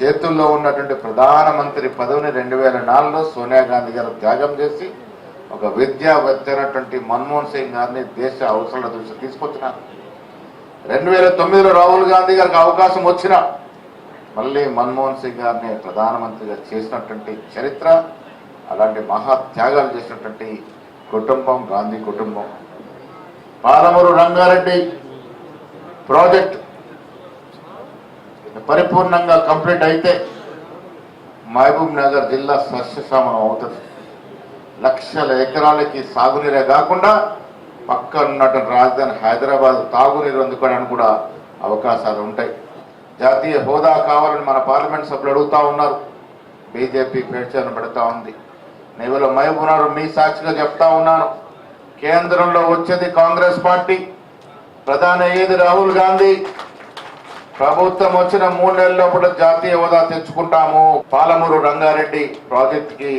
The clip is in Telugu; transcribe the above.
చేతుల్లో ఉన్నటువంటి ప్రధానమంత్రి పదవిని 2004లో సోనియా గాంధీ గారు త్యాగం చేసి ఒక విద్యావేత్తైనటువంటి మన్మోహన్ సింగ్ గారిని దేశ అవసరాల దృష్టి తీసుకొచ్చినారు. 2009లో రాహుల్ గాంధీ గారికి అవకాశం వచ్చినా మళ్ళీ మన్మోహన్ సింగ్ గారిని ప్రధానమంత్రిగా చేసినటువంటి చరిత్ర, అలాంటి మహా త్యాగాలు చేసినటువంటి కుటుంబం గాంధీ కుటుంబం. పాలమూరు రంగారెడ్డి ప్రాజెక్ట్ పరిపూర్ణంగా కంప్లీట్ అయితే మహబూబ్ నగర్ జిల్లా సస్యశ్యామలం అవుతుంది. లక్షల ఎకరాలకి సాగునీరే కాకుండా పక్కన ఉన్నటువంటి రాజధాని హైదరాబాద్ తాగునీరు అందుకోవడానికి కూడా అవకాశాలు ఉంటాయి. జాతీయ హోదా కావాలని మన పార్లమెంట్ సభ్యులు అడుగుతా ఉన్నారు. బీజేపీ పేర్చని పెడతా ఉంది. నేను మహబూబ్నగర్ మీ సాక్షిగా చెప్తా ఉన్నాను, కేంద్రంలో వచ్చేది కాంగ్రెస్ పార్టీ, ప్రధాని అయ్యేది రాహుల్ గాంధీ. ప్రభుత్వం వచ్చిన 3 నెలల లోపల జాతీయ హోదా తెచ్చుకుంటాము. పాలమూరు రంగారెడ్డి ప్రాజెక్టుకి